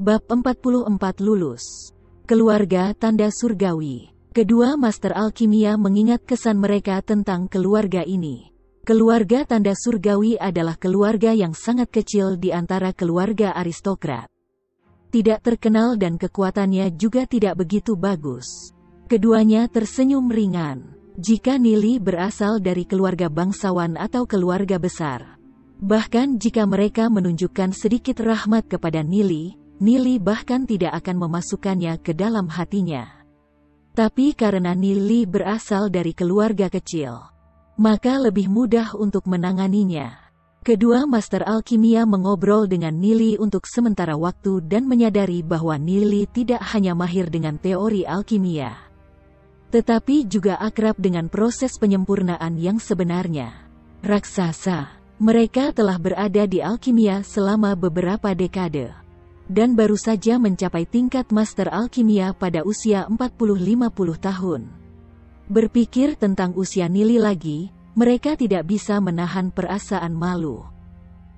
Bab 44 lulus. Keluarga tanda surgawi. Kedua master alkimia mengingat kesan mereka tentang keluarga ini. Keluarga tanda surgawi adalah keluarga yang sangat kecil di antara keluarga aristokrat. Tidak terkenal dan kekuatannya juga tidak begitu bagus. Keduanya tersenyum ringan. Jika Nili berasal dari keluarga bangsawan atau keluarga besar. Bahkan jika mereka menunjukkan sedikit rahmat kepada Nili bahkan tidak akan memasukkannya ke dalam hatinya. Tapi karena Nili berasal dari keluarga kecil, maka lebih mudah untuk menanganinya. Kedua master alkimia mengobrol dengan Nili untuk sementara waktu dan menyadari bahwa Nili tidak hanya mahir dengan teori alkimia, tetapi juga akrab dengan proses penyempurnaan yang sebenarnya. Raksasa, mereka telah berada di alkimia selama beberapa dekade, dan baru saja mencapai tingkat master alkimia pada usia 40-50 tahun. Berpikir tentang usia Nili lagi, mereka tidak bisa menahan perasaan malu.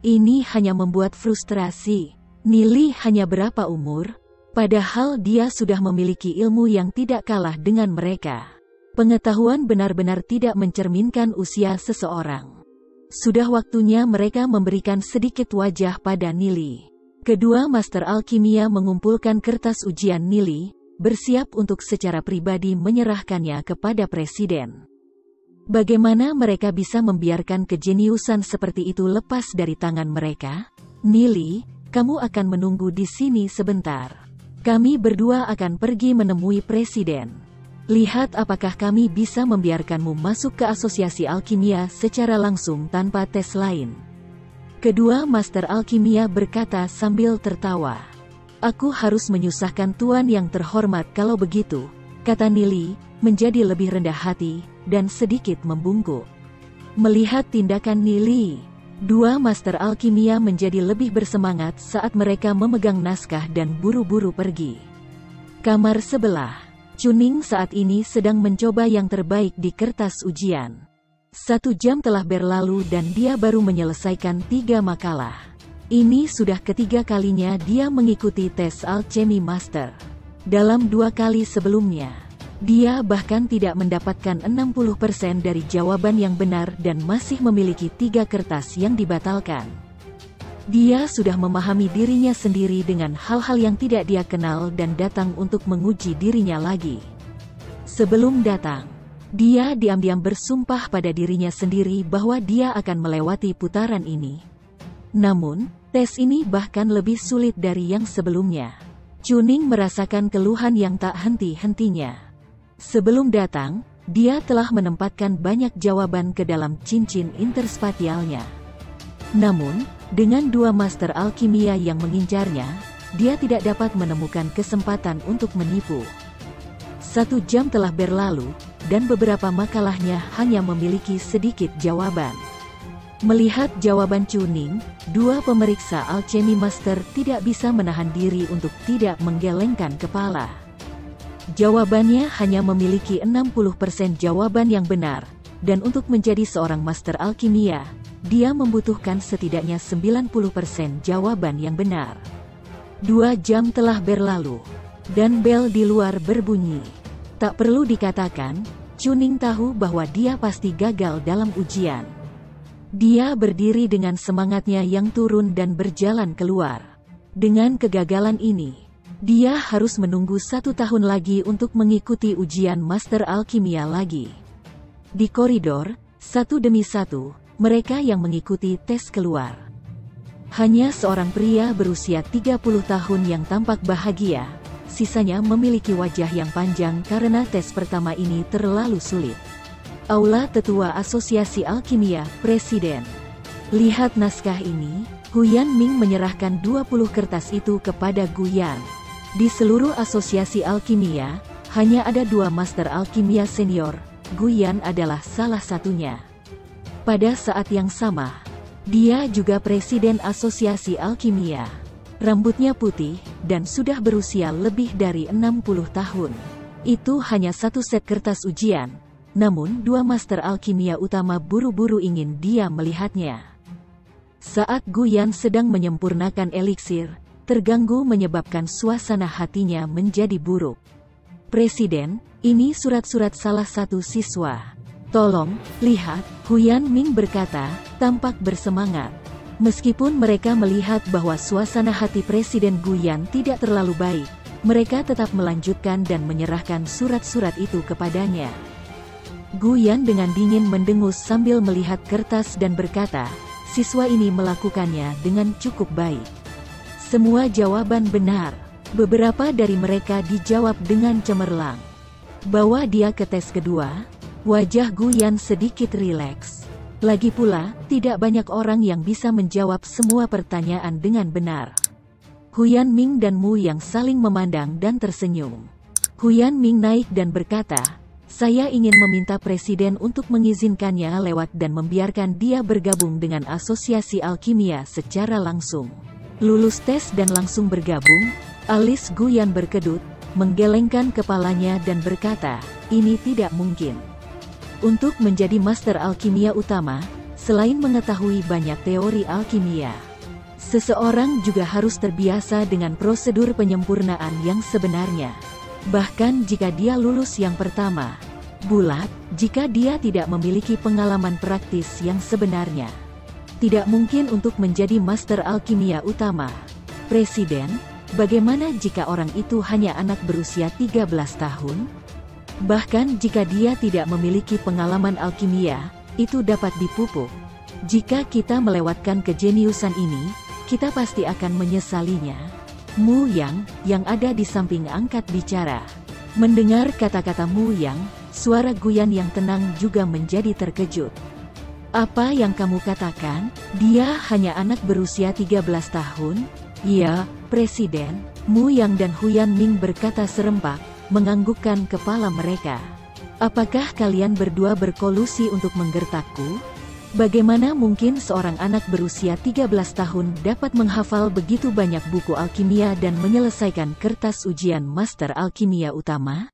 Ini hanya membuat frustrasi. Nili hanya berapa umur? Padahal dia sudah memiliki ilmu yang tidak kalah dengan mereka. Pengetahuan benar-benar tidak mencerminkan usia seseorang. Sudah waktunya mereka memberikan sedikit wajah pada Nili. Kedua master alkimia mengumpulkan kertas ujian Nili, bersiap untuk secara pribadi menyerahkannya kepada presiden. Bagaimana mereka bisa membiarkan kejeniusan seperti itu lepas dari tangan mereka? Nili, kamu akan menunggu di sini sebentar. Kami berdua akan pergi menemui presiden. Lihat apakah kami bisa membiarkanmu masuk ke asosiasi alkimia secara langsung tanpa tes lain. Kedua master alkimia berkata sambil tertawa. Aku harus menyusahkan tuan yang terhormat kalau begitu, kata Nili, menjadi lebih rendah hati, dan sedikit membungkuk. Melihat tindakan Nili, dua master alkimia menjadi lebih bersemangat saat mereka memegang naskah dan buru-buru pergi. Kamar sebelah, Chuning saat ini sedang mencoba yang terbaik di kertas ujian. 1 jam telah berlalu dan dia baru menyelesaikan 3 makalah. Ini sudah ketiga kalinya dia mengikuti tes alchemy master. Dalam 2 kali sebelumnya, dia bahkan tidak mendapatkan 60% dari jawaban yang benar dan masih memiliki 3 kertas yang dibatalkan. Dia sudah memahami dirinya sendiri dengan hal-hal yang tidak dia kenal dan datang untuk menguji dirinya lagi. Sebelum datang, dia diam-diam bersumpah pada dirinya sendiri bahwa dia akan melewati putaran ini. Namun, tes ini bahkan lebih sulit dari yang sebelumnya. Chuning merasakan keluhan yang tak henti-hentinya. Sebelum datang, dia telah menempatkan banyak jawaban ke dalam cincin interspatialnya. Namun, dengan 2 master alkimia yang mengincarnya, dia tidak dapat menemukan kesempatan untuk menipu. 1 jam telah berlalu, dan beberapa makalahnya hanya memiliki sedikit jawaban. Melihat jawaban Chuning, 2 pemeriksa alchemy master tidak bisa menahan diri untuk tidak menggelengkan kepala. Jawabannya hanya memiliki 60% jawaban yang benar, dan untuk menjadi seorang master alkimia, dia membutuhkan setidaknya 90% jawaban yang benar. 2 jam telah berlalu, dan bel di luar berbunyi. Tak perlu dikatakan, Chuning tahu bahwa dia pasti gagal dalam ujian. Dia berdiri dengan semangatnya yang turun dan berjalan keluar. Dengan kegagalan ini, dia harus menunggu 1 tahun lagi untuk mengikuti ujian master alkimia lagi. Di koridor, satu demi satu, mereka yang mengikuti tes keluar. Hanya seorang pria berusia 30 tahun yang tampak bahagia. Sisanya memiliki wajah yang panjang karena tes pertama ini terlalu sulit. Aula Tetua Asosiasi Alkimia, Presiden. Lihat naskah ini. Guyan Ming menyerahkan 20 kertas itu kepada Guyan. Di seluruh asosiasi alkimia, hanya ada 2 master alkimia senior. Guyan adalah salah satunya. Pada saat yang sama, dia juga presiden asosiasi alkimia. Rambutnya putih, dan sudah berusia lebih dari 60 tahun. Itu hanya 1 set kertas ujian, namun 2 master alkimia utama buru-buru ingin dia melihatnya. Saat Guyan sedang menyempurnakan eliksir, terganggu menyebabkan suasana hatinya menjadi buruk. "Presiden, ini surat-surat salah satu siswa. Tolong, lihat," Huyan Ming berkata, tampak bersemangat. Meskipun mereka melihat bahwa suasana hati Presiden Guyan tidak terlalu baik, mereka tetap melanjutkan dan menyerahkan surat-surat itu kepadanya. Guyan dengan dingin mendengus sambil melihat kertas dan berkata, "Siswa ini melakukannya dengan cukup baik." Semua jawaban benar. Beberapa dari mereka dijawab dengan cemerlang. Bawa dia ke tes kedua. Wajah Guyan sedikit rileks. Lagi pula, tidak banyak orang yang bisa menjawab semua pertanyaan dengan benar. Huyan Ming dan Mu yang saling memandang dan tersenyum. Huyan Ming naik dan berkata, "Saya ingin meminta Presiden untuk mengizinkannya lewat dan membiarkan dia bergabung dengan Asosiasi Alkimia secara langsung." Lulus tes dan langsung bergabung, alis Guyan berkedut, menggelengkan kepalanya dan berkata, "Ini tidak mungkin." Untuk menjadi Master Alkimia Utama, selain mengetahui banyak teori alkimia, seseorang juga harus terbiasa dengan prosedur penyempurnaan yang sebenarnya. Bahkan jika dia lulus yang pertama, bulat, jika dia tidak memiliki pengalaman praktis yang sebenarnya, tidak mungkin untuk menjadi Master Alkimia Utama. "Presiden, bagaimana jika orang itu hanya anak berusia 13 tahun? Bahkan jika dia tidak memiliki pengalaman alkimia, itu dapat dipupuk. Jika kita melewatkan kejeniusan ini, kita pasti akan menyesalinya." Mu yang ada di samping angkat bicara. Mendengar kata-kata Mu Yang, suara Guyan yang tenang juga menjadi terkejut. "Apa yang kamu katakan? Dia hanya anak berusia 13 tahun? "Iya, Presiden," Mu Yang dan Huyan Ming berkata serempak, menganggukkan kepala mereka. "Apakah kalian berdua berkolusi untuk menggertakku? Bagaimana mungkin seorang anak berusia 13 tahun dapat menghafal begitu banyak buku alkimia dan menyelesaikan kertas ujian Master Alkimia Utama?"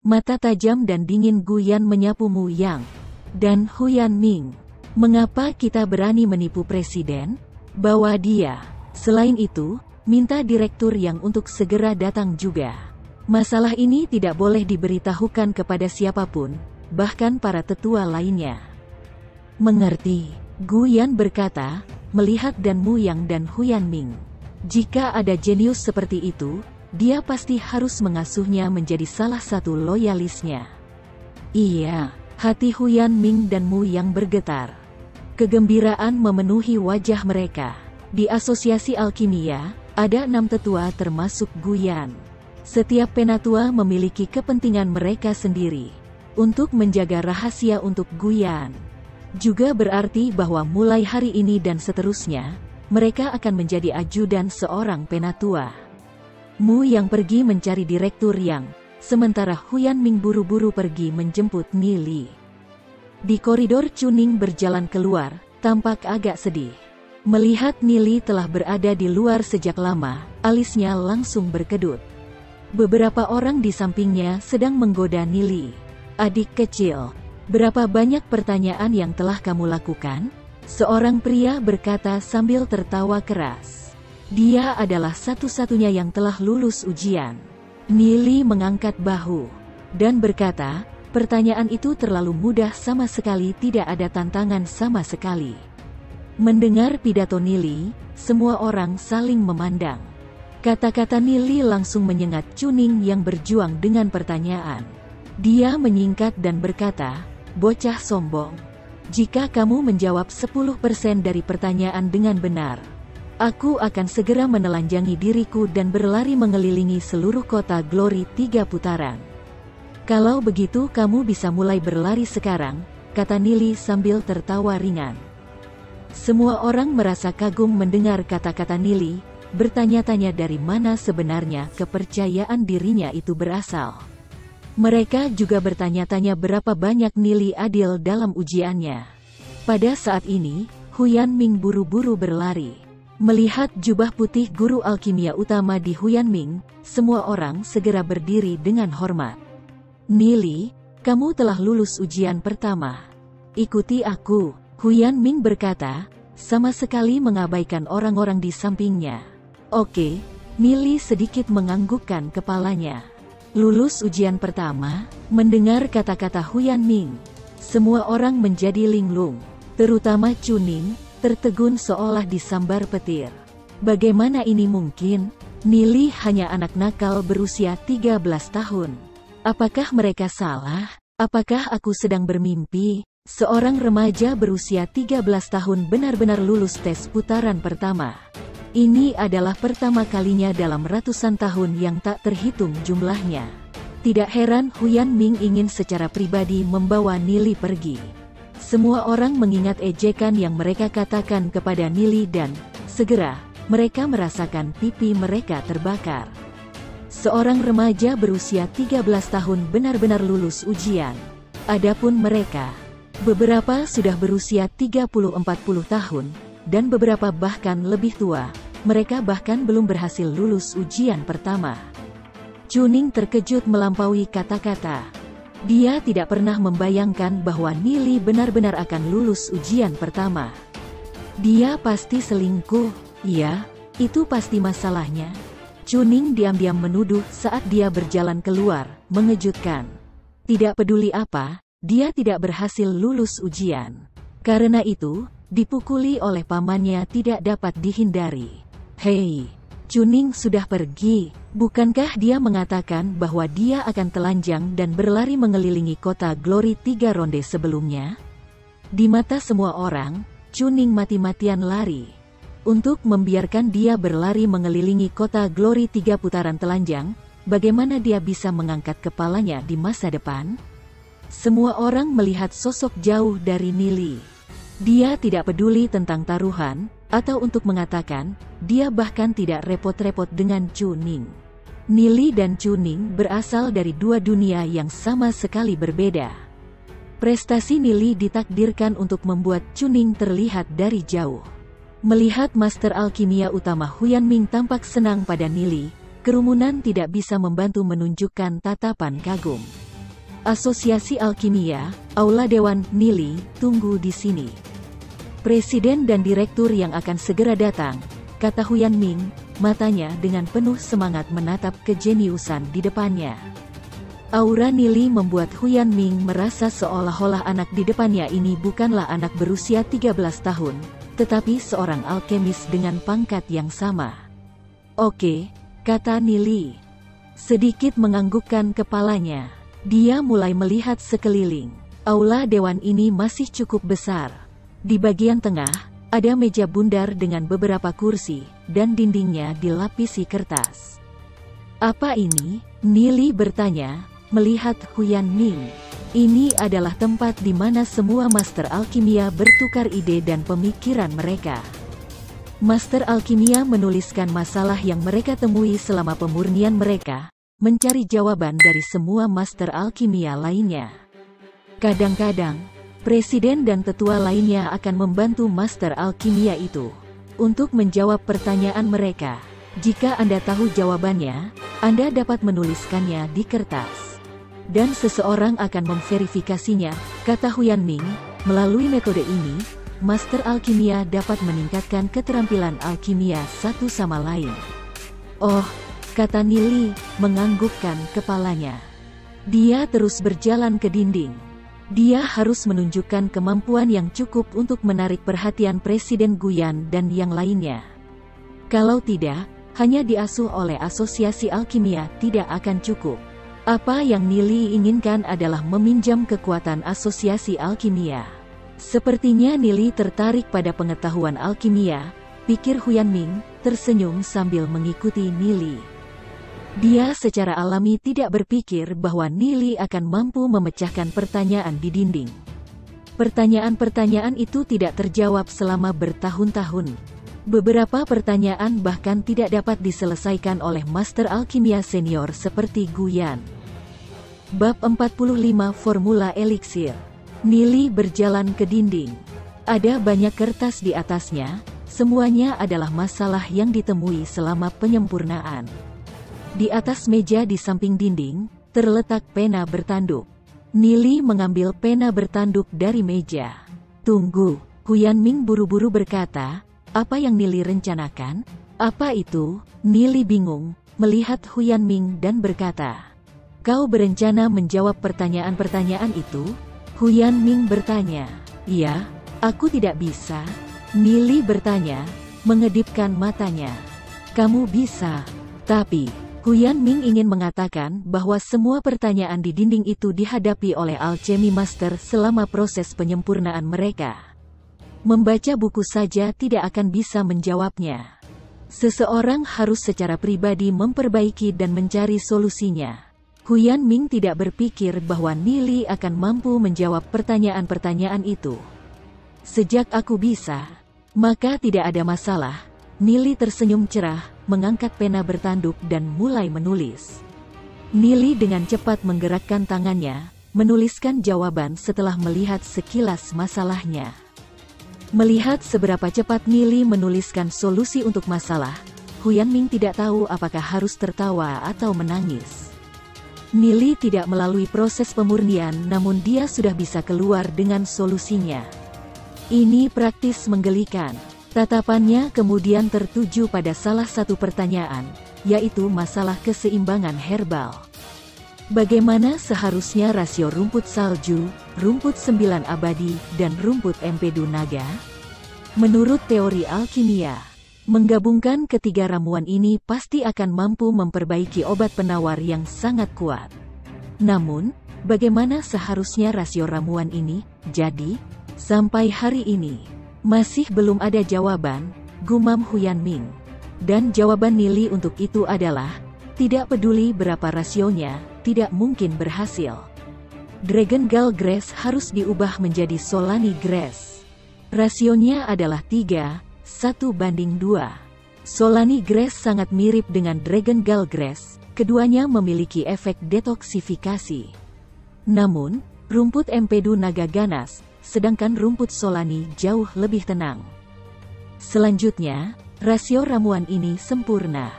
Mata tajam dan dingin Guyan menyapu Mu Yang dan Huyan Ming. "Mengapa kita berani menipu Presiden? Bawa dia. Selain itu, minta direktur yang untuk segera datang juga. Masalah ini tidak boleh diberitahukan kepada siapapun, bahkan para tetua lainnya." "Mengerti," Guyan berkata, melihat dan Mu Yang dan Huyan Ming. Jika ada jenius seperti itu, dia pasti harus mengasuhnya menjadi salah satu loyalisnya. "Iya," hati Huyan Ming dan Mu Yang bergetar. Kegembiraan memenuhi wajah mereka. Di Asosiasi Alkimia, ada 6 tetua termasuk Guyan. Setiap penatua memiliki kepentingan mereka sendiri. Untuk menjaga rahasia untuk Guyan juga berarti bahwa mulai hari ini dan seterusnya, mereka akan menjadi ajudan seorang penatua. Mu yang pergi mencari direktur Yang, sementara Huyan Ming buru-buru pergi menjemput Nili. Di koridor Chuning berjalan keluar, tampak agak sedih. Melihat Nili telah berada di luar sejak lama, alisnya langsung berkedut. Beberapa orang di sampingnya sedang menggoda Nili. "Adik kecil, berapa banyak pertanyaan yang telah kamu lakukan?" Seorang pria berkata sambil tertawa keras. Dia adalah satu-satunya yang telah lulus ujian. Nili mengangkat bahu dan berkata, "Pertanyaan itu terlalu mudah, sama sekali tidak ada tantangan sama sekali." Mendengar pidato Nili, semua orang saling memandang. Kata-kata Nili langsung menyengat Chuning yang berjuang dengan pertanyaan. Dia menyingkat dan berkata, "Bocah sombong. Jika kamu menjawab 10% dari pertanyaan dengan benar, aku akan segera menelanjangi diriku dan berlari mengelilingi seluruh kota Glory 3 putaran. Kalau begitu kamu bisa mulai berlari sekarang," kata Nili sambil tertawa ringan. Semua orang merasa kagum mendengar kata-kata Nili, bertanya-tanya dari mana sebenarnya kepercayaan dirinya itu berasal. Mereka juga bertanya-tanya berapa banyak Nili adil dalam ujiannya. Pada saat ini, Huyan Ming buru-buru berlari. Melihat jubah putih guru alkimia utama di Huyan Ming, semua orang segera berdiri dengan hormat. "Nili, kamu telah lulus ujian pertama. Ikuti aku," Huyan Ming berkata, sama sekali mengabaikan orang-orang di sampingnya. Oke, Nili sedikit menganggukkan kepalanya. Lulus ujian pertama, mendengar kata-kata Huyan Ming. Semua orang menjadi linglung, terutama Chuning, tertegun seolah disambar petir. Bagaimana ini mungkin? Nili hanya anak nakal berusia 13 tahun. Apakah mereka salah? Apakah aku sedang bermimpi? Seorang remaja berusia 13 tahun benar-benar lulus tes putaran pertama. Ini adalah pertama kalinya dalam ratusan tahun yang tak terhitung jumlahnya. Tidak heran Huyan Ming ingin secara pribadi membawa Nili pergi. Semua orang mengingat ejekan yang mereka katakan kepada Nili dan, segera, mereka merasakan pipi mereka terbakar. Seorang remaja berusia 13 tahun benar-benar lulus ujian. Adapun mereka, beberapa sudah berusia 30-40 tahun, dan beberapa bahkan lebih tua. Mereka bahkan belum berhasil lulus ujian pertama. Chuning terkejut melampaui kata-kata. Dia tidak pernah membayangkan bahwa Nili benar-benar akan lulus ujian pertama. Dia pasti selingkuh, ya, itu pasti masalahnya. Chuning diam-diam menuduh saat dia berjalan keluar, mengejutkan. Tidak peduli apa, dia tidak berhasil lulus ujian. Karena itu, dipukuli oleh pamannya tidak dapat dihindari. Hei, Chuning sudah pergi. Bukankah dia mengatakan bahwa dia akan telanjang dan berlari mengelilingi kota Glory 3 ronde sebelumnya? Di mata semua orang, Chuning mati-matian lari. Untuk membiarkan dia berlari mengelilingi kota Glory 3 putaran telanjang, bagaimana dia bisa mengangkat kepalanya di masa depan? Semua orang melihat sosok jauh dari Nili. Dia tidak peduli tentang taruhan, atau untuk mengatakan, dia bahkan tidak repot-repot dengan Chuning. Nili dan Chuning berasal dari dua dunia yang sama sekali berbeda. Prestasi Nili ditakdirkan untuk membuat Chuning terlihat dari jauh. Melihat Master Alkimia utama Huyan Ming tampak senang pada Nili, kerumunan tidak bisa membantu menunjukkan tatapan kagum. Asosiasi Alkimia, Aula Dewan, Nili, tunggu di sini. Presiden dan direktur yang akan segera datang, kata Huyan Ming, matanya dengan penuh semangat menatap kejeniusan di depannya. Aura Nili membuat Huyan Ming merasa seolah-olah anak di depannya ini bukanlah anak berusia 13 tahun, tetapi seorang alkemis dengan pangkat yang sama. Oke, kata Nili. Sedikit menganggukkan kepalanya, dia mulai melihat sekeliling. Aula dewan ini masih cukup besar. Di bagian tengah, ada meja bundar dengan beberapa kursi, dan dindingnya dilapisi kertas. Apa ini? Nili bertanya, melihat Huyan Ming. Ini adalah tempat di mana semua Master Alkimia bertukar ide dan pemikiran mereka. Master Alkimia menuliskan masalah yang mereka temui selama pemurnian mereka, mencari jawaban dari semua Master Alkimia lainnya. Kadang-kadang, Presiden dan tetua lainnya akan membantu Master Alkimia itu untuk menjawab pertanyaan mereka. Jika Anda tahu jawabannya, Anda dapat menuliskannya di kertas. Dan seseorang akan memverifikasinya, kata Huyan Ming. Melalui metode ini, Master Alkimia dapat meningkatkan keterampilan alkimia satu sama lain. Oh, kata Nili, menganggukkan kepalanya. Dia terus berjalan ke dinding. Dia harus menunjukkan kemampuan yang cukup untuk menarik perhatian Presiden Guyan dan yang lainnya. Kalau tidak, hanya diasuh oleh Asosiasi Alkimia tidak akan cukup. Apa yang Nili inginkan adalah meminjam kekuatan Asosiasi Alkimia. Sepertinya Nili tertarik pada pengetahuan alkimia, pikir Huyan Ming, tersenyum sambil mengikuti Nili. Dia secara alami tidak berpikir bahwa Nili akan mampu memecahkan pertanyaan di dinding. Pertanyaan-pertanyaan itu tidak terjawab selama bertahun-tahun. Beberapa pertanyaan bahkan tidak dapat diselesaikan oleh Master Alkimia Senior seperti Guyan. Bab 45 Formula Eliksir. Nili berjalan ke dinding. Ada banyak kertas di atasnya, semuanya adalah masalah yang ditemui selama penyempurnaan. Di atas meja di samping dinding, terletak pena bertanduk. Nili mengambil pena bertanduk dari meja. Tunggu, Huyan Ming buru-buru berkata, apa yang Nili rencanakan? Apa itu? Nili bingung, melihat Huyan Ming dan berkata, "Kau berencana menjawab pertanyaan-pertanyaan itu?" Huyan Ming bertanya. "Iya, aku tidak bisa." Nili bertanya, mengedipkan matanya. "Kamu bisa." Tapi, Huyan Ming ingin mengatakan bahwa semua pertanyaan di dinding itu dihadapi oleh Alchemy Master selama proses penyempurnaan mereka. Membaca buku saja tidak akan bisa menjawabnya. Seseorang harus secara pribadi memperbaiki dan mencari solusinya. Huyan Ming tidak berpikir bahwa Nili akan mampu menjawab pertanyaan-pertanyaan itu. "Sejak aku bisa, maka tidak ada masalah." Nili tersenyum cerah, mengangkat pena bertanduk dan mulai menulis. Nili dengan cepat menggerakkan tangannya, menuliskan jawaban setelah melihat sekilas masalahnya. Melihat seberapa cepat Nili menuliskan solusi untuk masalah, Huyan Ming tidak tahu apakah harus tertawa atau menangis. Nili tidak melalui proses pemurnian, namun dia sudah bisa keluar dengan solusinya. Ini praktis menggelikan. Tatapannya kemudian tertuju pada salah satu pertanyaan, yaitu masalah keseimbangan herbal. Bagaimana seharusnya rasio rumput salju, rumput 9 abadi, dan rumput empedu naga? Menurut teori alkimia, menggabungkan ketiga ramuan ini pasti akan mampu memperbaiki obat penawar yang sangat kuat. Namun, bagaimana seharusnya rasio ramuan ini? Jadi, sampai hari ini, masih belum ada jawaban, gumam Huyan Ming. Dan jawaban Nili untuk itu adalah, tidak peduli berapa rasionya, tidak mungkin berhasil. Dragon Gall Grass harus diubah menjadi Solani Grass. Rasionya adalah 3:1:2. Solani Grass sangat mirip dengan Dragon Gall Grass, keduanya memiliki efek detoksifikasi. Namun, rumput empedu naga ganas, sedangkan rumput Solani jauh lebih tenang. Selanjutnya, rasio ramuan ini sempurna.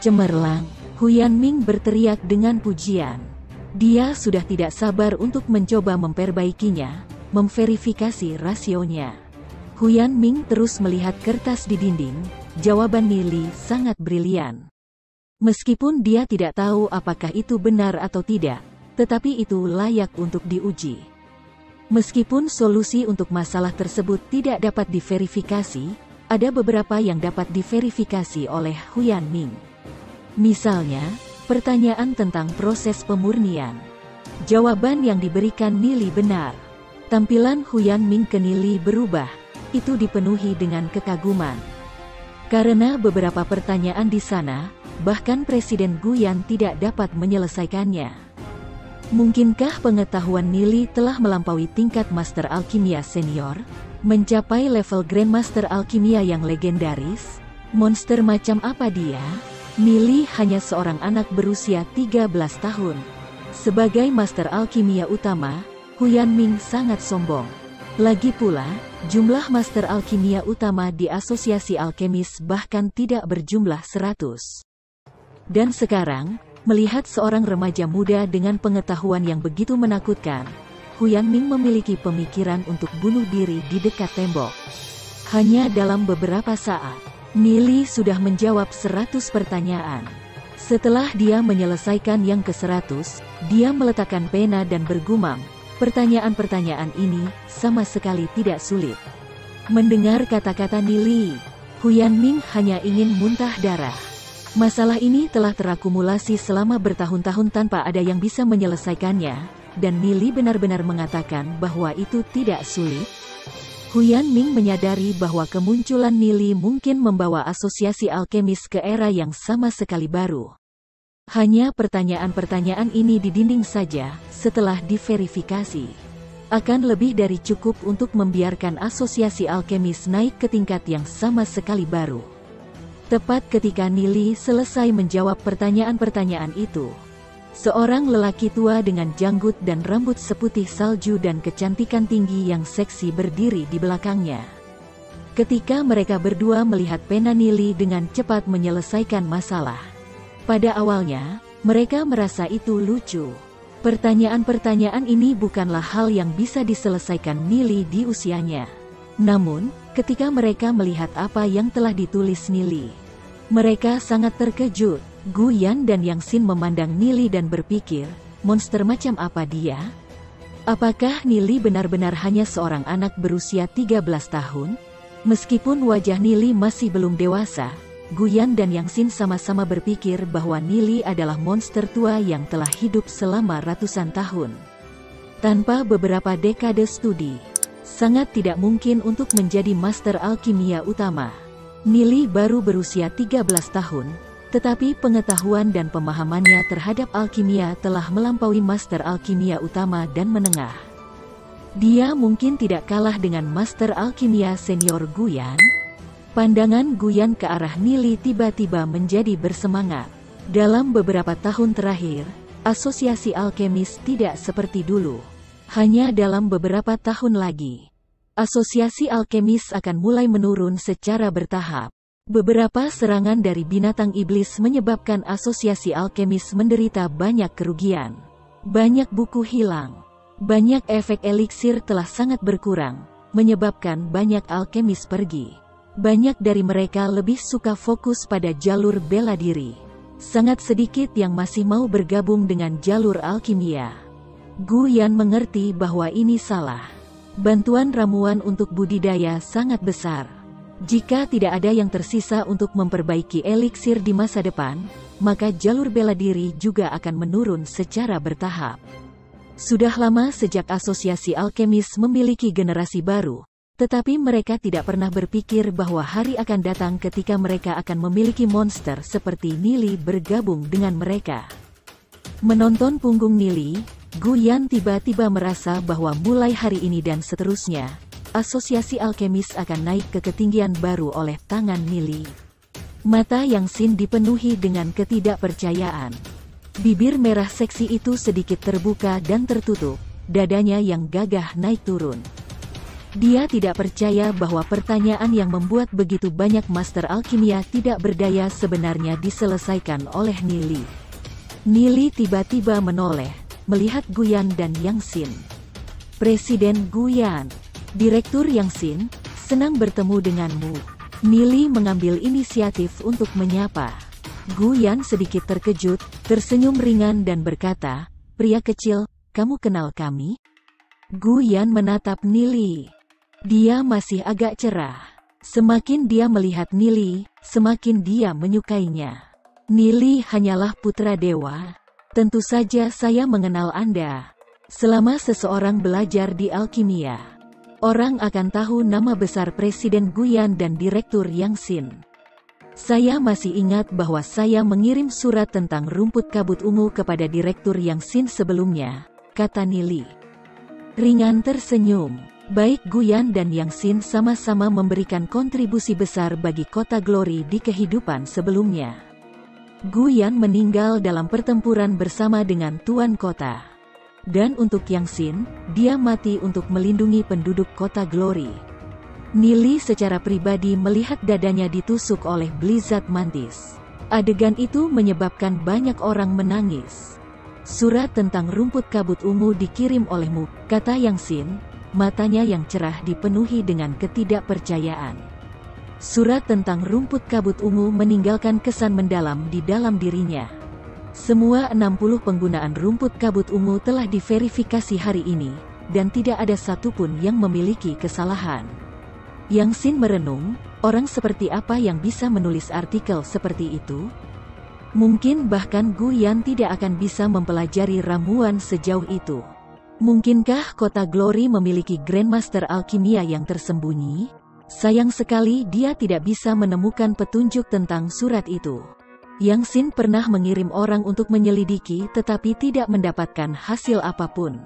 Cemerlang, Huyan Ming berteriak dengan pujian. Dia sudah tidak sabar untuk mencoba memperbaikinya, memverifikasi rasionya. Huyan Ming terus melihat kertas di dinding, jawaban Nili sangat brilian. Meskipun dia tidak tahu apakah itu benar atau tidak, tetapi itu layak untuk diuji. Meskipun solusi untuk masalah tersebut tidak dapat diverifikasi, ada beberapa yang dapat diverifikasi oleh Huyan Ming. Misalnya, pertanyaan tentang proses pemurnian. Jawaban yang diberikan Nili benar. Tampilan Huyan Ming ke Nili berubah, itu dipenuhi dengan kekaguman. Karena beberapa pertanyaan di sana, bahkan Presiden Guyan tidak dapat menyelesaikannya. Mungkinkah pengetahuan Nili telah melampaui tingkat Master Alkimia Senior? Mencapai level Grandmaster Alkimia yang legendaris? Monster macam apa dia? Nili hanya seorang anak berusia 13 tahun. Sebagai Master Alkimia utama, Huyan Ming sangat sombong. Lagi pula, jumlah Master Alkimia utama di Asosiasi Alkemis bahkan tidak berjumlah 100. Dan sekarang, melihat seorang remaja muda dengan pengetahuan yang begitu menakutkan, Huyan Ming memiliki pemikiran untuk bunuh diri di dekat tembok. Hanya dalam beberapa saat, Nili sudah menjawab 100 pertanyaan. Setelah dia menyelesaikan yang ke-100, dia meletakkan pena dan bergumam, pertanyaan-pertanyaan ini sama sekali tidak sulit. Mendengar kata-kata Nili, Huyan Ming hanya ingin muntah darah. Masalah ini telah terakumulasi selama bertahun-tahun tanpa ada yang bisa menyelesaikannya, dan Nili benar-benar mengatakan bahwa itu tidak sulit. Huyan Ming menyadari bahwa kemunculan Nili mungkin membawa asosiasi alkemis ke era yang sama sekali baru. Hanya pertanyaan-pertanyaan ini di dinding saja, setelah diverifikasi, akan lebih dari cukup untuk membiarkan asosiasi alkemis naik ke tingkat yang sama sekali baru. Tepat ketika Nili selesai menjawab pertanyaan-pertanyaan itu, seorang lelaki tua dengan janggut dan rambut seputih salju dan kecantikan tinggi yang seksi berdiri di belakangnya. Ketika mereka berdua melihat pena Nili dengan cepat menyelesaikan masalah, pada awalnya, mereka merasa itu lucu. Pertanyaan-pertanyaan ini bukanlah hal yang bisa diselesaikan Nili di usianya. Namun, ketika mereka melihat apa yang telah ditulis Nili, Mereka sangat terkejut. Gu Yan dan Yang Xin memandang Nili dan berpikir, monster macam apa dia? Apakah Nili benar-benar hanya seorang anak berusia 13 tahun? Meskipun wajah Nili masih belum dewasa, Gu Yan dan Yang Xin sama-sama berpikir bahwa Nili adalah monster tua yang telah hidup selama ratusan tahun. Tanpa beberapa dekade studi, sangat tidak mungkin untuk menjadi master alkimia utama. Nili baru berusia 13 tahun, tetapi pengetahuan dan pemahamannya terhadap alkimia telah melampaui master alkimia utama dan menengah. Dia mungkin tidak kalah dengan master alkimia senior Gu Yan. Pandangan Gu Yan ke arah Nili tiba-tiba menjadi bersemangat. Dalam beberapa tahun terakhir, asosiasi alkemis tidak seperti dulu. Hanya dalam beberapa tahun lagi, asosiasi alkemis akan mulai menurun secara bertahap. Beberapa serangan dari binatang iblis menyebabkan asosiasi alkemis menderita banyak kerugian. Banyak buku hilang. Banyak efek eliksir telah sangat berkurang, menyebabkan banyak alkemis pergi. Banyak dari mereka lebih suka fokus pada jalur bela diri. Sangat sedikit yang masih mau bergabung dengan jalur alkimia. Gu Yan mengerti bahwa ini salah. Bantuan ramuan untuk budidaya sangat besar. Jika tidak ada yang tersisa untuk memperbaiki eliksir di masa depan, maka jalur bela diri juga akan menurun secara bertahap. Sudah lama sejak asosiasi alkemis memiliki generasi baru, tetapi mereka tidak pernah berpikir bahwa hari akan datang ketika mereka akan memiliki monster seperti Nili bergabung dengan mereka. Menonton punggung Nili, Gu Yan tiba-tiba merasa bahwa mulai hari ini dan seterusnya, asosiasi alkemis akan naik ke ketinggian baru oleh tangan Nili. Mata Yang Xin dipenuhi dengan ketidakpercayaan. Bibir merah seksi itu sedikit terbuka dan tertutup, dadanya yang gagah naik turun. Dia tidak percaya bahwa pertanyaan yang membuat begitu banyak master alkimia tidak berdaya sebenarnya diselesaikan oleh Nili. Nili tiba-tiba menoleh, melihat Gu Yan dan Yang Xin. Presiden Gu Yan, Direktur Yang Xin, senang bertemu denganmu. Nili mengambil inisiatif untuk menyapa. Gu Yan sedikit terkejut, tersenyum ringan dan berkata, "Pria kecil, kamu kenal kami?" Gu Yan menatap Nili. Dia masih agak cerah. Semakin dia melihat Nili, semakin dia menyukainya. Nili hanyalah putra dewa. Tentu saja saya mengenal Anda. Selama seseorang belajar di alkimia, orang akan tahu nama besar Presiden Gu Yan dan Direktur Yang Xin. Saya masih ingat bahwa saya mengirim surat tentang rumput kabut ungu kepada Direktur Yang Xin sebelumnya, kata Nili. Ringan tersenyum. Baik Gu Yan dan Yang Xin sama-sama memberikan kontribusi besar bagi kota Glory di kehidupan sebelumnya. Gu Yan meninggal dalam pertempuran bersama dengan Tuan Kota. Dan untuk Yang Xin, dia mati untuk melindungi penduduk kota Glory. Nili secara pribadi melihat dadanya ditusuk oleh Blizzard Mantis. Adegan itu menyebabkan banyak orang menangis. Surat tentang rumput kabut ungu dikirim olehmu, kata Yang Xin, matanya yang cerah dipenuhi dengan ketidakpercayaan. Surat tentang rumput kabut ungu meninggalkan kesan mendalam di dalam dirinya. Semua 60 penggunaan rumput kabut ungu telah diverifikasi hari ini, dan tidak ada satupun yang memiliki kesalahan. Yang Xin merenung, orang seperti apa yang bisa menulis artikel seperti itu? Mungkin bahkan Gu Yan tidak akan bisa mempelajari ramuan sejauh itu. Mungkinkah kota Glory memiliki Grandmaster Alkimia yang tersembunyi? Sayang sekali dia tidak bisa menemukan petunjuk tentang surat itu. Yang Xin pernah mengirim orang untuk menyelidiki tetapi tidak mendapatkan hasil apapun.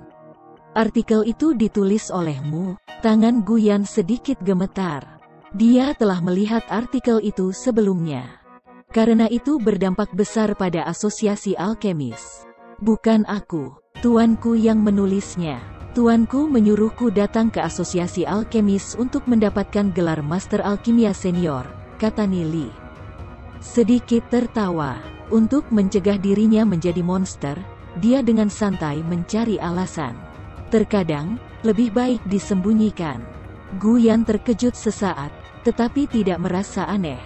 Artikel itu ditulis olehmu. Tangan Gu Yan sedikit gemetar. Dia telah melihat artikel itu sebelumnya. Karena itu berdampak besar pada asosiasi alkemis. Bukan aku, tuanku yang menulisnya. Tuanku menyuruhku datang ke asosiasi alkemis untuk mendapatkan gelar Master Alkimia Senior, kata Nili. Sedikit tertawa. Untuk mencegah dirinya menjadi monster, dia dengan santai mencari alasan. Terkadang, lebih baik disembunyikan. Gu Yan terkejut sesaat, tetapi tidak merasa aneh.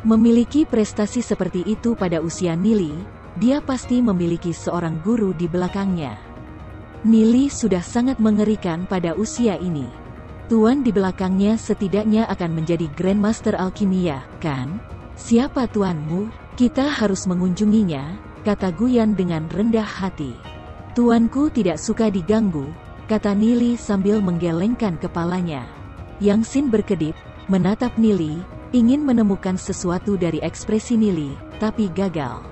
Memiliki prestasi seperti itu pada usia Nili, dia pasti memiliki seorang guru di belakangnya. Nili sudah sangat mengerikan pada usia ini. Tuan di belakangnya setidaknya akan menjadi Grandmaster Alkimia, kan? Siapa tuanmu? Kita harus mengunjunginya, kata Guyan dengan rendah hati. Tuanku tidak suka diganggu, kata Nili sambil menggelengkan kepalanya. Yang Xin berkedip, menatap Nili, ingin menemukan sesuatu dari ekspresi Nili, tapi gagal.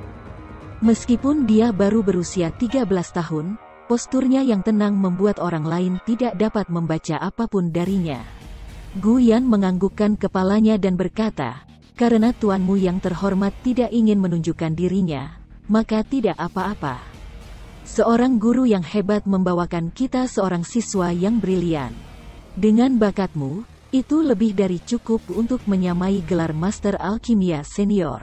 Meskipun dia baru berusia 13 tahun, posturnya yang tenang membuat orang lain tidak dapat membaca apapun darinya. Guyan menganggukkan kepalanya dan berkata, karena tuanmu yang terhormat tidak ingin menunjukkan dirinya, maka tidak apa-apa. Seorang guru yang hebat membawakan kita seorang siswa yang brilian. Dengan bakatmu, itu lebih dari cukup untuk menyamai gelar Master Alkimia Senior.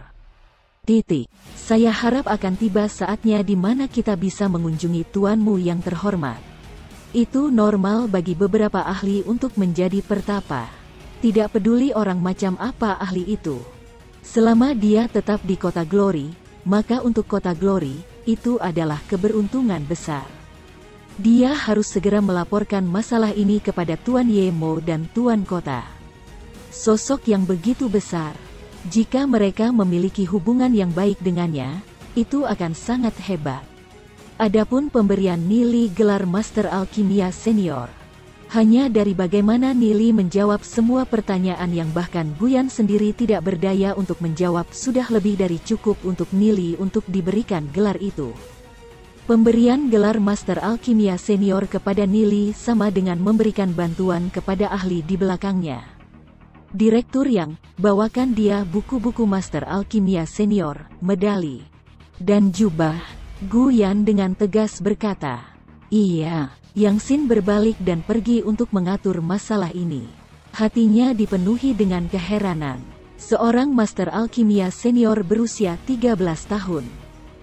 Saya harap akan tiba saatnya di mana kita bisa mengunjungi tuanmu yang terhormat. Itu normal bagi beberapa ahli untuk menjadi pertapa. Tidak peduli orang macam apa ahli itu. Selama dia tetap di Kota Glory, maka untuk Kota Glory, itu adalah keberuntungan besar. Dia harus segera melaporkan masalah ini kepada Tuan Yemo dan Tuan Kota. Sosok yang begitu besar, jika mereka memiliki hubungan yang baik dengannya, itu akan sangat hebat. Adapun pemberian Nili gelar Master Alkimia Senior, hanya dari bagaimana Nili menjawab semua pertanyaan yang bahkan Guyan sendiri tidak berdaya untuk menjawab sudah lebih dari cukup untuk Nili untuk diberikan gelar itu. Pemberian gelar Master Alkimia Senior kepada Nili sama dengan memberikan bantuan kepada ahli di belakangnya. Direktur yang bawakan dia buku-buku Master Alkimia Senior, medali, dan jubah. Guyan dengan tegas berkata, iya. Yang Xin berbalik dan pergi untuk mengatur masalah ini. Hatinya dipenuhi dengan keheranan. Seorang Master Alkimia Senior berusia 13 tahun.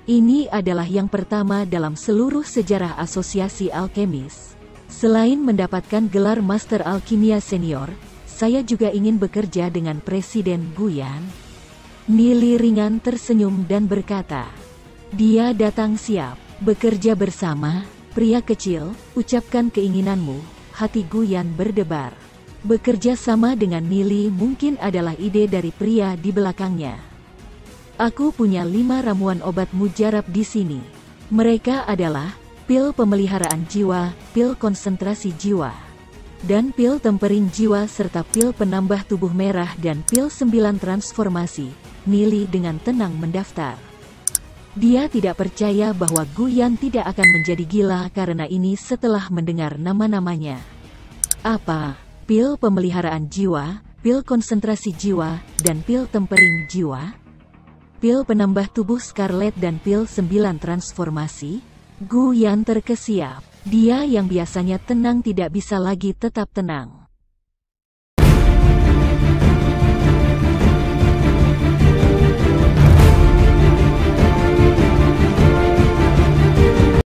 Ini adalah yang pertama dalam seluruh sejarah asosiasi alkemis. Selain mendapatkan gelar Master Alkimia Senior, saya juga ingin bekerja dengan Presiden Guyan. Nili ringan tersenyum dan berkata, dia datang siap, bekerja bersama. Pria kecil, ucapkan keinginanmu, hati Guyan berdebar. Bekerja sama dengan Nili mungkin adalah ide dari pria di belakangnya. Aku punya 5 ramuan obat mujarab di sini. Mereka adalah, pil pemeliharaan jiwa, pil konsentrasi jiwa, dan pil tempering jiwa serta pil penambah tubuh merah dan pil 9 transformasi. Nili dengan tenang mendaftar. Dia tidak percaya bahwa Guyan tidak akan menjadi gila karena ini setelah mendengar nama-namanya. Apa? Pil pemeliharaan jiwa, pil konsentrasi jiwa, dan pil tempering jiwa? Pil penambah tubuh Scarlet dan pil 9 transformasi? Guyan terkesiap. Dia yang biasanya tenang tidak bisa lagi tetap tenang.